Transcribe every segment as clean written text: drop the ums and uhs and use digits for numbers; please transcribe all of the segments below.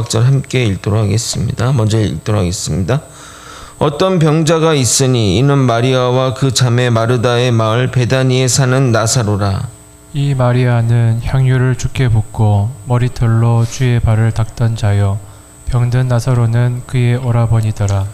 절 함께 읽도록 하겠습니다. 먼저 읽도록 하겠습니다. 어떤 병자가 있으니 이는 마리아와 그 자매 마르다의 마을 베다니에 사는 나사로라. 이 마리아는 향유를 주께 붓고 머리털로 주의 발을 닦던 자요 병든 나사로는 그의 오라버니더라.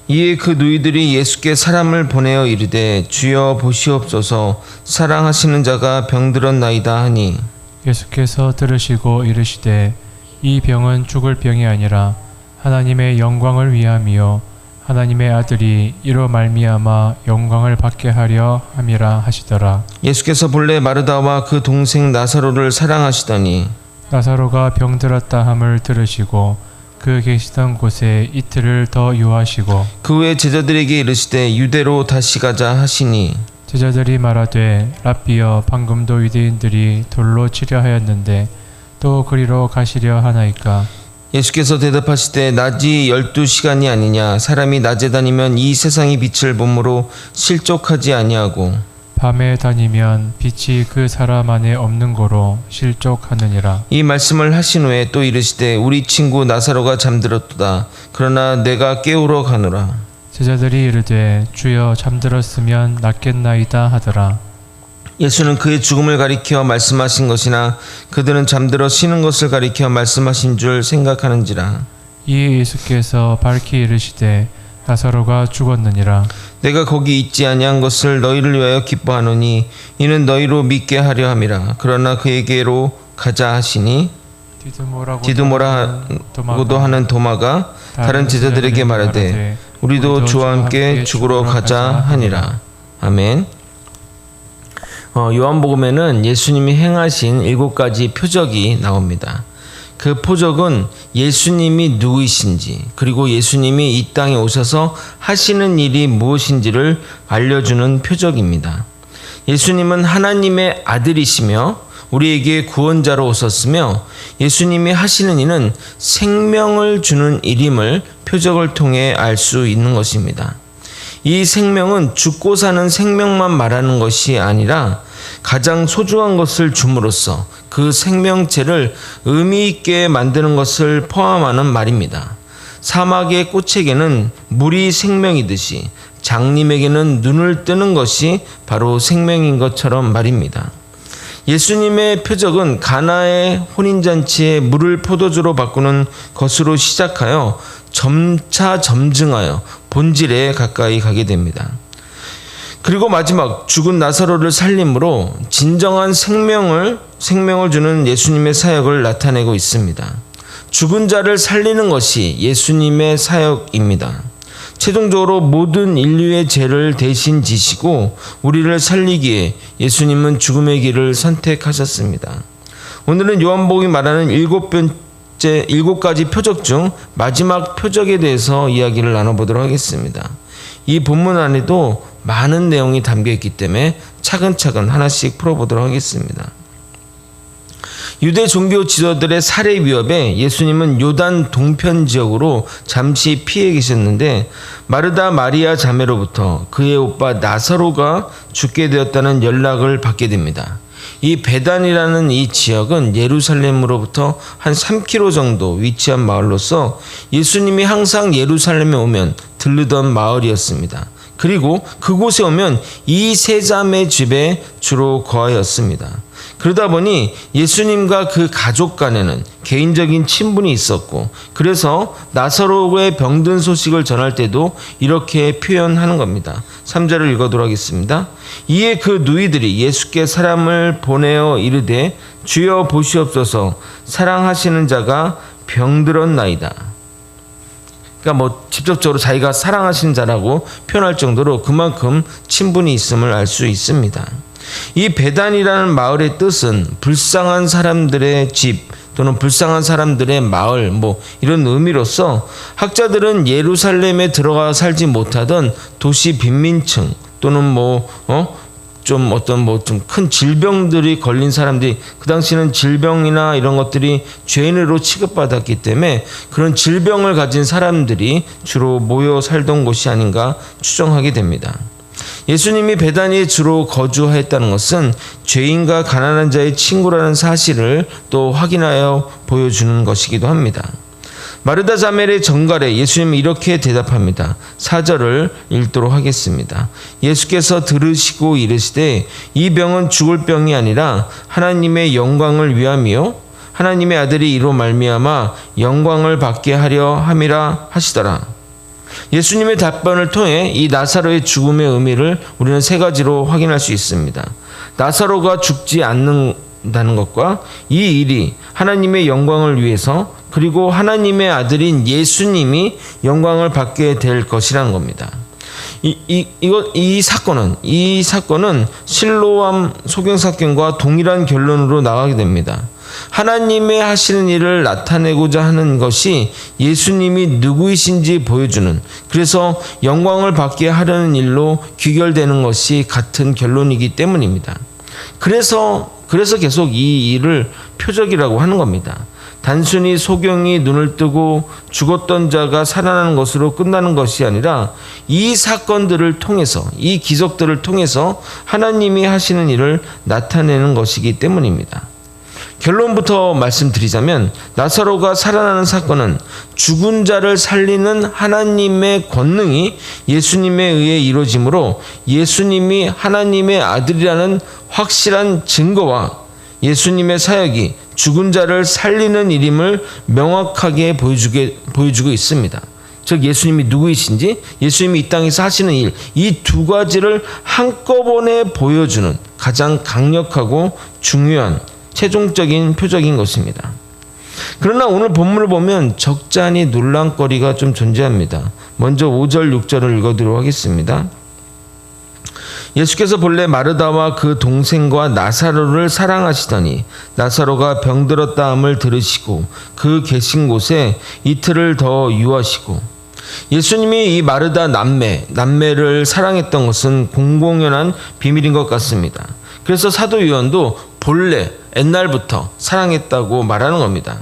이에 그 누이들이 예수께 사람을 보내어 이르되 주여 보시옵소서 사랑하시는 자가 병들었나이다 하니 예수께서 들으시고 이르시되 이 병은 죽을 병이 아니라 하나님의 영광을 위함이요 하나님의 아들이 이로 말미암아 영광을 받게 하려 함이라 하시더라. 예수께서 본래 마르다와 그 동생 나사로를 사랑하시더니 나사로가 병들었다 함을 들으시고 그 계시던 곳에 이틀을 더 유하시고 그 후에 제자들에게 이르시되 유대로 다시 가자 하시니 제자들이 말하되 랍비여 방금도 유대인들이 돌로 치려 하였는데 또 그리로 가시려 하나이까. 예수께서 대답하시되 낮이 12시간이 아니냐 사람이 낮에 다니면 이 세상의 빛을 보므로 실족하지 아니하고 밤에 다니면 빛이 그 사람 안에 없는 고로 실족하느니라. 이 말씀을 하신 후에 또 이르시되 우리 친구 나사로가 잠들었도다 그러나 내가 깨우러 가노라. 제자들이 이르되 주여 잠들었으면 낫겠나이다 하더라. 예수는 그의 죽음을 가리켜 말씀하신 것이나 그들은 잠들어 쉬는 것을 가리켜 말씀하신 줄 생각하는지라. 이에 예수께서 밝히 이르시되 나사로가 죽었느니라. 내가 거기 있지 아니한 것을 너희를 위하여 기뻐하노니 이는 너희로 믿게 하려 함이라. 그러나 그에게로 가자 하시니 디두모라고도 하는 도마가 다른 제자들에게 말하되 우리도 주와 함께 죽으러 가자 하니라. 아멘. 요한복음에는 예수님이 행하신 7가지 표적이 나옵니다. 그 표적은 예수님이 누구이신지 그리고 예수님이 이 땅에 오셔서 하시는 일이 무엇인지를 알려주는 표적입니다. 예수님은 하나님의 아들이시며 우리에게 구원자로 오셨으며 예수님이 하시는 일은 생명을 주는 일임을 표적을 통해 알 수 있는 것입니다. 이 생명은 죽고 사는 생명만 말하는 것이 아니라 가장 소중한 것을 줌으로써 그 생명체를 의미 있게 만드는 것을 포함하는 말입니다. 사막의 꽃에게는 물이 생명이듯이 장님에게는 눈을 뜨는 것이 바로 생명인 것처럼 말입니다. 예수님의 표적은 가나의 혼인잔치에 물을 포도주로 바꾸는 것으로 시작하여 점차 점증하여 본질에 가까이 가게 됩니다. 그리고 마지막 죽은 나사로를 살림으로 진정한 생명을 주는 예수님의 사역을 나타내고 있습니다. 죽은 자를 살리는 것이 예수님의 사역입니다. 최종적으로 모든 인류의 죄를 대신 지시고 우리를 살리기에 예수님은 죽음의 길을 선택하셨습니다. 오늘은 요한복음이 말하는 7가지 표적 중 마지막 표적에 대해서 이야기를 나눠보도록 하겠습니다. 이 본문 안에도 많은 내용이 담겨 있기 때문에 차근차근 하나씩 풀어보도록 하겠습니다. 유대 종교 지도자들의 살해 위협에 예수님은 요단 동편 지역으로 잠시 피해 계셨는데 마르다 마리아 자매로부터 그의 오빠 나사로가 죽게 되었다는 연락을 받게 됩니다. 이 베단이라는 이 지역은 예루살렘으로부터 한 3km 정도 위치한 마을로서 예수님이 항상 예루살렘에 오면 들르던 마을이었습니다. 그리고 그곳에 오면 이 세 자매 집에 주로 거하였습니다. 그러다 보니 예수님과 그 가족 간에는 개인적인 친분이 있었고 그래서 나사로의 병든 소식을 전할 때도 이렇게 표현하는 겁니다. 3절을 읽어도록 하겠습니다. 이에 그 누이들이 예수께 사람을 보내어 이르되 주여 보시옵소서 사랑하시는 자가 병들었나이다. 그러니까 직접적으로 자기가 사랑하시는 자라고 표현할 정도로 그만큼 친분이 있음을 알 수 있습니다. 이 베단이라는 마을의 뜻은 불쌍한 사람들의 집 또는 불쌍한 사람들의 마을 이런 의미로서 학자들은 예루살렘에 들어가 살지 못하던 도시 빈민층 또는 좀 큰 질병들이 걸린 사람들이 그 당시에는 질병이나 이런 것들이 죄인으로 취급받았기 때문에 그런 질병을 가진 사람들이 주로 모여 살던 곳이 아닌가 추정하게 됩니다. 예수님이 베다니에 주로 거주하였다는 것은 죄인과 가난한 자의 친구라는 사실을 또 확인하여 보여주는 것이기도 합니다. 마르다 자멜의 정갈에 예수님은 이렇게 대답합니다. 4절을 읽도록 하겠습니다. 예수께서 들으시고 이르시되 이 병은 죽을 병이 아니라 하나님의 영광을 위함이요 하나님의 아들이 이로 말미암아 영광을 받게 하려 함이라 하시더라. 예수님의 답변을 통해 이 나사로의 죽음의 의미를 우리는 세 가지로 확인할 수 있습니다. 나사로가 죽지 않는다는 것과 이 일이 하나님의 영광을 위해서 그리고 하나님의 아들인 예수님이 영광을 받게 될 것이라는 겁니다. 이 사건은 실로암 소경 사건과 동일한 결론으로 나가게 됩니다. 하나님의 하시는 일을 나타내고자 하는 것이 예수님이 누구이신지 보여주는, 그래서 영광을 받게 하려는 일로 귀결되는 것이 같은 결론이기 때문입니다. 그래서 계속 이 일을 표적이라고 하는 겁니다. 단순히 소경이 눈을 뜨고 죽었던 자가 살아나는 것으로 끝나는 것이 아니라 이 사건들을 통해서, 이 기적들을 통해서 하나님이 하시는 일을 나타내는 것이기 때문입니다. 결론부터 말씀드리자면 나사로가 살아나는 사건은 죽은 자를 살리는 하나님의 권능이 예수님에 의해 이루어지므로 예수님이 하나님의 아들이라는 확실한 증거와 예수님의 사역이 죽은 자를 살리는 일임을 명확하게 보여주고 있습니다. 즉 예수님이 누구이신지, 예수님이 이 땅에서 하시는 일, 이 두 가지를 한꺼번에 보여주는 가장 강력하고 중요한 최종적인 표적인 것입니다. 그러나 오늘 본문을 보면 적잖이 논란거리가 좀 존재합니다. 먼저 5절, 6절을 읽어드리도록 하겠습니다. 예수께서 본래 마르다와 그 동생과 나사로를 사랑하시더니 나사로가 병들었다 함을 들으시고 그 계신 곳에 이틀을 더 유하시고. 예수님이 이 마르다 남매를 사랑했던 것은 공공연한 비밀인 것 같습니다. 그래서 사도 요한도 본래 옛날부터 사랑했다고 말하는 겁니다.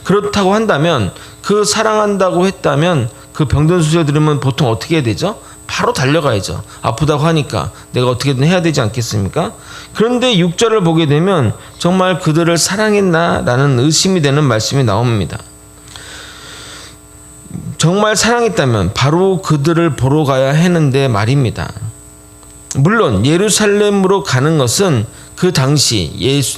그렇다고 한다면, 그 사랑한다고 했다면 그 병든 소식을 들으면 보통 어떻게 해야 되죠? 바로 달려가야죠. 아프다고 하니까 내가 어떻게든 해야 되지 않겠습니까? 그런데 6절을 보게 되면 정말 그들을 사랑했나라는 의심이 되는 말씀이 나옵니다. 정말 사랑했다면 바로 그들을 보러 가야 했는데 말입니다. 물론 예루살렘으로 가는 것은 그 당시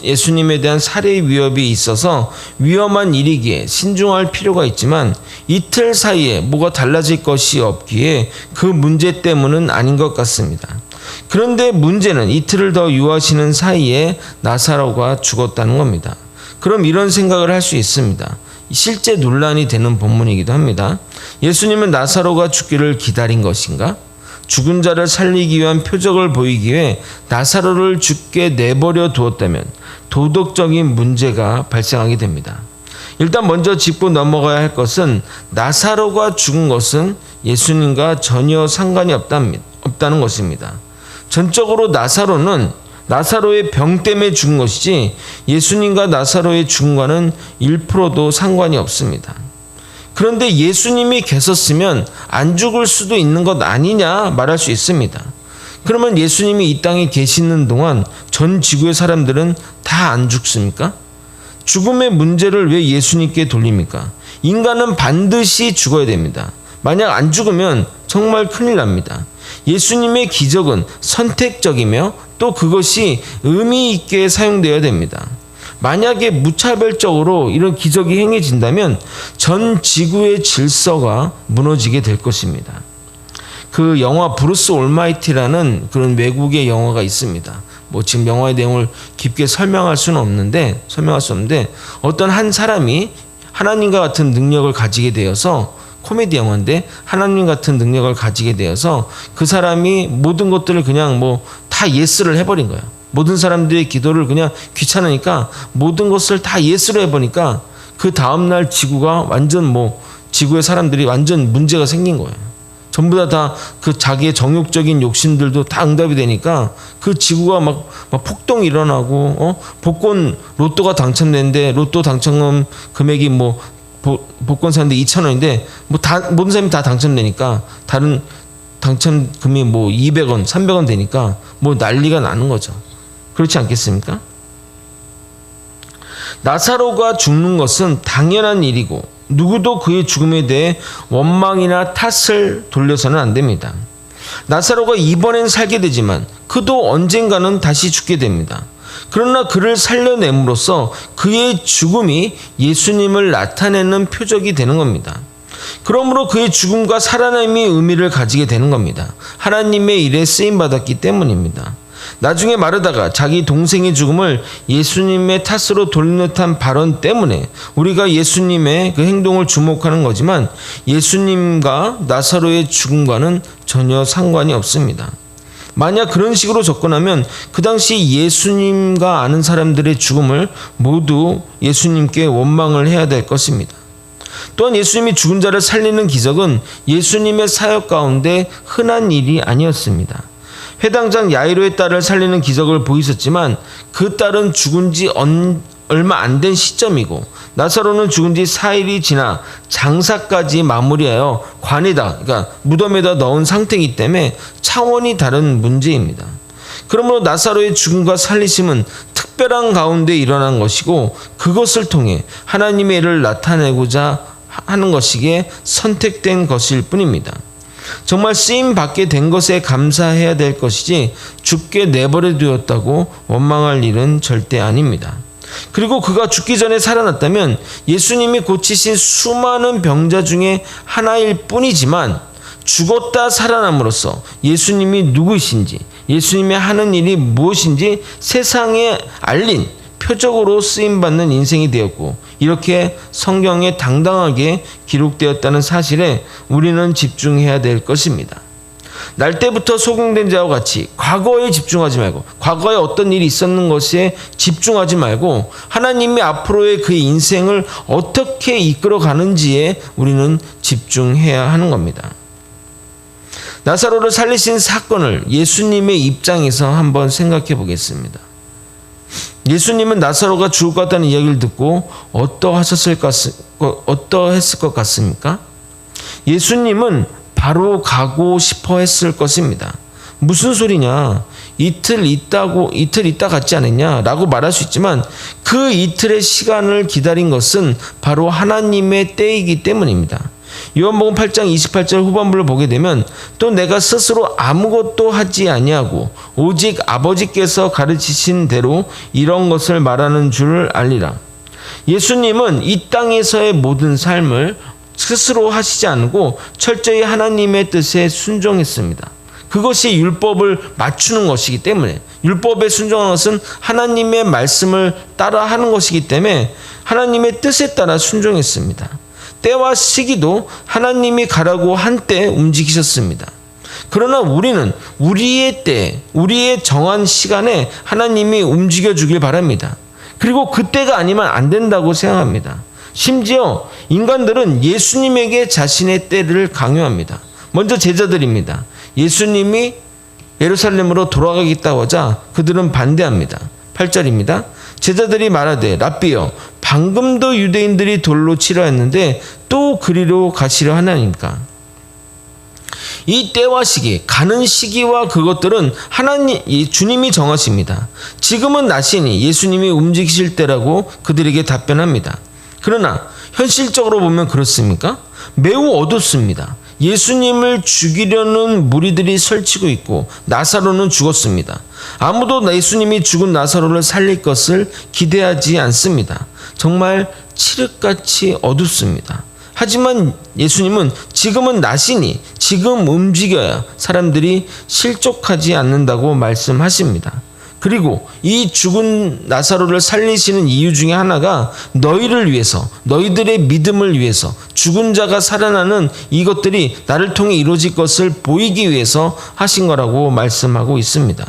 예수님에 대한 살해 위협이 있어서 위험한 일이기에 신중할 필요가 있지만 이틀 사이에 뭐가 달라질 것이 없기에 그 문제 때문은 아닌 것 같습니다. 그런데 문제는 이틀을 더 유하시는 사이에 나사로가 죽었다는 겁니다. 그럼 이런 생각을 할 수 있습니다. 실제 논란이 되는 본문이기도 합니다. 예수님은 나사로가 죽기를 기다린 것인가? 죽은 자를 살리기 위한 표적을 보이기 위해 나사로를 죽게 내버려 두었다면 도덕적인 문제가 발생하게 됩니다. 일단 먼저 짚고 넘어가야 할 것은 나사로가 죽은 것은 예수님과 전혀 상관이 없다는 것입니다. 전적으로 나사로의 병 때문에 죽은 것이지 예수님과 나사로의 죽음과는 1%도 상관이 없습니다. 그런데 예수님이 계셨으면 안 죽을 수도 있는 것 아니냐 말할 수 있습니다. 그러면 예수님이 이 땅에 계시는 동안 전 지구의 사람들은 다 안 죽습니까? 죽음의 문제를 왜 예수님께 돌립니까? 인간은 반드시 죽어야 됩니다. 만약 안 죽으면 정말 큰일 납니다. 예수님의 기적은 선택적이며 또 그것이 의미 있게 사용되어야 됩니다. 만약에 무차별적으로 이런 기적이 행해진다면 전 지구의 질서가 무너지게 될 것입니다. 그 영화 브루스 올마이티라는 그런 외국의 영화가 있습니다. 뭐 지금 영화의 내용을 깊게 설명할 수 없는데 어떤 한 사람이 하나님과 같은 능력을 가지게 되어서, 코미디 영화인데 하나님 같은 능력을 가지게 되어서 그 사람이 모든 것들을 그냥 다 예스를 해버린 거예요. 모든 사람들의 기도를 그냥 귀찮으니까 모든 것을 다 예스로 해보니까 그 다음날 지구가 지구의 사람들이 완전 문제가 생긴 거예요. 전부 다 그 자기의 정욕적인 욕심들도 다 응답이 되니까 그 지구가 막 폭동이 일어나고, 복권 로또가 당첨됐는데 로또 당첨 금액이 복권 사는데 2,000원인데 모든 사람이 다 당첨되니까 다른 당첨금이 200원, 300원 되니까 난리가 나는 거죠. 그렇지 않겠습니까? 나사로가 죽는 것은 당연한 일이고 누구도 그의 죽음에 대해 원망이나 탓을 돌려서는 안 됩니다. 나사로가 이번엔 살게 되지만 그도 언젠가는 다시 죽게 됩니다. 그러나 그를 살려냄으로써 그의 죽음이 예수님을 나타내는 표적이 되는 겁니다. 그러므로 그의 죽음과 살아남이 의미를 가지게 되는 겁니다. 하나님의 일에 쓰임받았기 때문입니다. 나중에 마르다가 자기 동생의 죽음을 예수님의 탓으로 돌리는 듯한 발언 때문에 우리가 예수님의 그 행동을 주목하는 거지만 예수님과 나사로의 죽음과는 전혀 상관이 없습니다. 만약 그런 식으로 접근하면 그 당시 예수님과 아는 사람들의 죽음을 모두 예수님께 원망을 해야 될 것입니다. 또한 예수님이 죽은 자를 살리는 기적은 예수님의 사역 가운데 흔한 일이 아니었습니다. 회당장 야이로의 딸을 살리는 기적을 보이셨지만 그 딸은 죽은 지 얼마 안 된 시점이고 나사로는 죽은 지 4일이 지나 장사까지 마무리하여 관에다, 그러니까 무덤에다 넣은 상태이기 때문에 차원이 다른 문제입니다. 그러므로 나사로의 죽음과 살리심은 특별한 가운데 일어난 것이고 그것을 통해 하나님의 일을 나타내고자 하는 것이기에 선택된 것일 뿐입니다. 정말 쓰임 받게 된 것에 감사해야 될 것이지 죽게 내버려 두었다고 원망할 일은 절대 아닙니다. 그리고 그가 죽기 전에 살아났다면 예수님이 고치신 수많은 병자 중에 하나일 뿐이지만 죽었다 살아남으로써 예수님이 누구이신지, 예수님이 하는 일이 무엇인지 세상에 알린 표적으로 쓰임받는 인생이 되었고 이렇게 성경에 당당하게 기록되었다는 사실에 우리는 집중해야 될 것입니다. 날 때부터 소경된 자와 같이 과거에 집중하지 말고 과거에 어떤 일이 있었는 것에 집중하지 말고 하나님이 앞으로의 그의 인생을 어떻게 이끌어 가는지에 우리는 집중해야 하는 겁니다. 나사로를 살리신 사건을 예수님의 입장에서 한번 생각해 보겠습니다. 예수님은 나사로가 죽을 것 같다는 이야기를 듣고 어떠했을 것 같습니까? 예수님은 바로 가고 싶어 했을 것입니다. 무슨 소리냐? 이틀 있다 갔지 않았냐? 라고 말할 수 있지만 그 이틀의 시간을 기다린 것은 바로 하나님의 때이기 때문입니다. 요한복음 8장 28절 후반부를 보게 되면 또 내가 스스로 아무것도 하지 아니하고 오직 아버지께서 가르치신 대로 이런 것을 말하는 줄을 알리라. 예수님은 이 땅에서의 모든 삶을 스스로 하시지 않고 철저히 하나님의 뜻에 순종했습니다. 그것이 율법을 맞추는 것이기 때문에 율법에 순종하는 것은 하나님의 말씀을 따라 하는 것이기 때문에 하나님의 뜻에 따라 순종했습니다. 때와 시기도 하나님이 가라고 한 때 움직이셨습니다. 그러나 우리는 우리의 때, 우리의 정한 시간에 하나님이 움직여 주길 바랍니다. 그리고 그때가 아니면 안 된다고 생각합니다. 심지어 인간들은 예수님에게 자신의 때를 강요합니다. 먼저 제자들입니다. 예수님이 예루살렘으로 돌아가겠다고 하자 그들은 반대합니다. 8절입니다. 제자들이 말하되 랍비여 방금도 유대인들이 돌로 치려 했는데 또 그리로 가시려 하나니까. 이 때와 시기, 가는 시기와 그것들은 주님이 정하십니다. 지금은 낮이니 예수님이 움직이실 때라고 그들에게 답변합니다. 그러나 현실적으로 보면 그렇습니까? 매우 어둡습니다. 예수님을 죽이려는 무리들이 설치고 있고 나사로는 죽었습니다. 아무도 예수님이 죽은 나사로를 살릴 것을 기대하지 않습니다. 정말 칠흑같이 어둡습니다. 하지만 예수님은 지금은 낮이니 지금 움직여야 사람들이 실족하지 않는다고 말씀하십니다. 그리고 이 죽은 나사로를 살리시는 이유 중에 하나가 너희를 위해서, 너희들의 믿음을 위해서, 죽은 자가 살아나는 이것들이 나를 통해 이루어질 것을 보이기 위해서 하신 거라고 말씀하고 있습니다.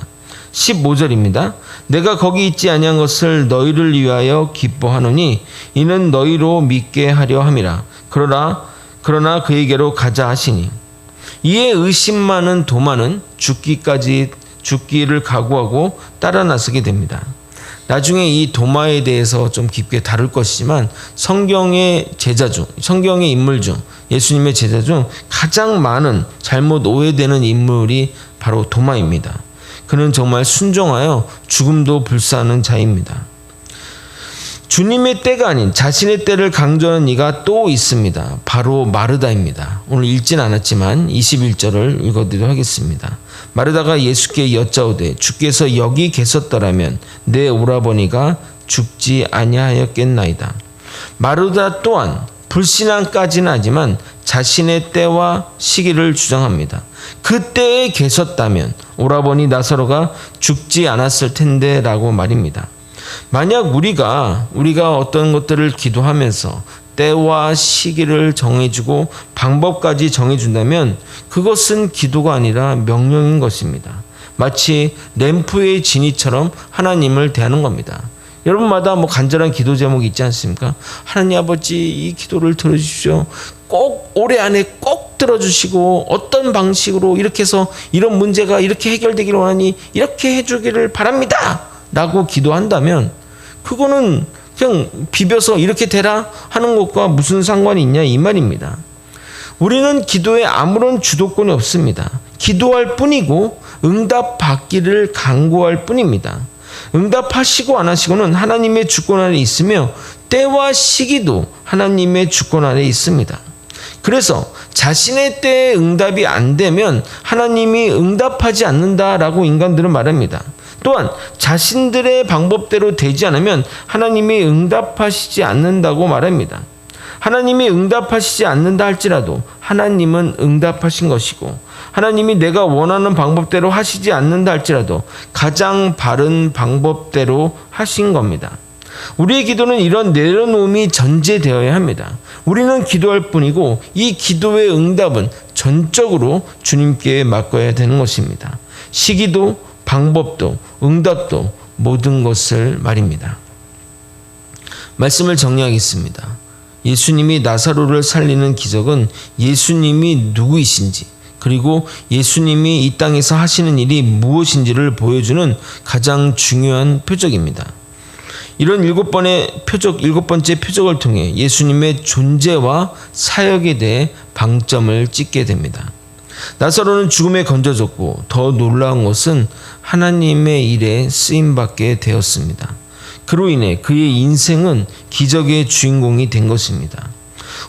15절입니다. 내가 거기 있지 아니한 것을 너희를 위하여 기뻐하노니 이는 너희로 믿게 하려 함이라. 그러나 그에게로 가자 하시니. 이에 의심 많은 도마는 죽기를 각오하고 따라 나서게 됩니다. 나중에 이 도마에 대해서 좀 깊게 다룰 것이지만 성경의 인물 중 예수님의 제자 중 가장 많은 잘못 오해되는 인물이 바로 도마입니다. 그는 정말 순종하여 죽음도 불사하는 자입니다. 주님의 때가 아닌 자신의 때를 강조하는 이가 또 있습니다. 바로 마르다입니다. 오늘 읽진 않았지만 21절을 읽어드리도록 하겠습니다. 마르다가 예수께 여짜오되 주께서 여기 계셨더라면 내 오라버니가 죽지 아니하였겠나이다. 마르다 또한 불신앙까지는 하지만 자신의 때와 시기를 주장합니다. 그 때에 계셨다면 오라버니 나사로가 죽지 않았을 텐데 라고 말입니다. 만약 우리가 어떤 것들을 기도하면서 때와 시기를 정해주고 방법까지 정해준다면 그것은 기도가 아니라 명령인 것입니다. 마치 램프의 진이처럼 하나님을 대하는 겁니다. 여러분마다 간절한 기도 제목이 있지 않습니까? 하나님 아버지, 이 기도를 들어주십시오. 꼭 올해 안에 꼭 들어주시고 어떤 방식으로 이렇게 해서 이런 문제가 이렇게 해결되기를 원하니 이렇게 해주기를 바랍니다 라고 기도한다면 그거는 그냥 비벼서 이렇게 되라 하는 것과 무슨 상관이 있냐 이 말입니다. 우리는 기도에 아무런 주도권이 없습니다. 기도할 뿐이고 응답받기를 간구할 뿐입니다. 응답하시고 안 하시고는 하나님의 주권 아래 있으며 때와 시기도 하나님의 주권 아래 있습니다. 그래서 자신의 때에 응답이 안 되면 하나님이 응답하지 않는다라고 인간들은 말합니다. 또한 자신들의 방법대로 되지 않으면 하나님이 응답하시지 않는다고 말합니다. 하나님이 응답하시지 않는다 할지라도 하나님은 응답하신 것이고 하나님이 내가 원하는 방법대로 하시지 않는다 할지라도 가장 바른 방법대로 하신 겁니다. 우리의 기도는 이런 내려놓음이 전제되어야 합니다. 우리는 기도할 뿐이고 이 기도의 응답은 전적으로 주님께 맡겨야 되는 것입니다. 시기도 방법도 응답도 모든 것을 말입니다. 말씀을 정리하겠습니다. 예수님이 나사로를 살리는 기적은 예수님이 누구이신지 그리고 예수님이 이 땅에서 하시는 일이 무엇인지를 보여주는 가장 중요한 표적입니다. 이런 일곱 번째 표적을 통해 예수님의 존재와 사역에 대해 방점을 찍게 됩니다. 나사로는 죽음에 건져졌고 더 놀라운 것은 하나님의 일에 쓰임받게 되었습니다. 그로 인해 그의 인생은 기적의 주인공이 된 것입니다.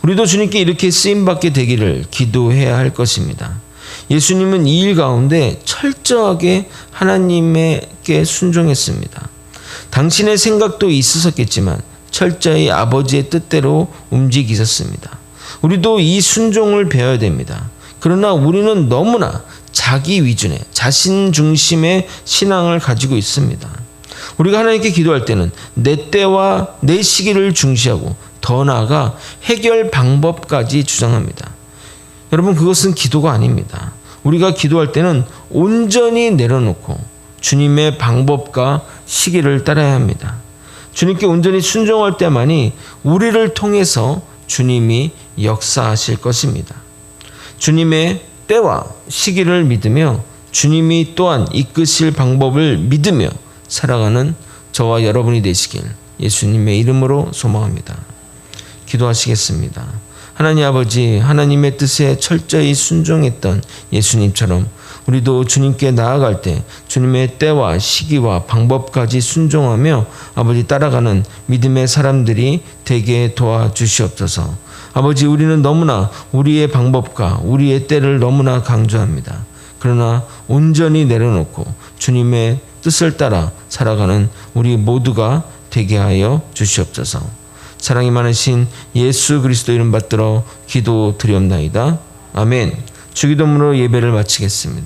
우리도 주님께 이렇게 쓰임받게 되기를 기도해야 할 것입니다. 예수님은 이 일 가운데 철저하게 하나님께 순종했습니다. 당신의 생각도 있으셨겠지만 철저히 아버지의 뜻대로 움직이셨습니다. 우리도 이 순종을 배워야 됩니다. 그러나 우리는 너무나 자기 위주의 자신 중심의 신앙을 가지고 있습니다. 우리가 하나님께 기도할 때는 내 때와 내 시기를 중시하고 더 나아가 해결 방법까지 주장합니다. 여러분, 그것은 기도가 아닙니다. 우리가 기도할 때는 온전히 내려놓고 주님의 방법과 시기를 따라야 합니다. 주님께 온전히 순종할 때만이 우리를 통해서 주님이 역사하실 것입니다. 주님의 때와 시기를 믿으며 주님이 또한 이끄실 방법을 믿으며 살아가는 저와 여러분이 되시길 예수님의 이름으로 소망합니다. 기도하시겠습니다. 하나님 아버지, 하나님의 뜻에 철저히 순종했던 예수님처럼 우리도 주님께 나아갈 때 주님의 때와 시기와 방법까지 순종하며 아버지 따라가는 믿음의 사람들이 되게 도와주시옵소서. 아버지, 우리는 너무나 우리의 방법과 우리의 때를 너무나 강조합니다. 그러나 온전히 내려놓고 주님의 뜻을 따라 살아가는 우리 모두가 되게 하여 주시옵소서. 사랑이 많으신 예수 그리스도 이름 받들어 기도 드리옵나이다. 아멘. 주기도문으로 예배를 마치겠습니다.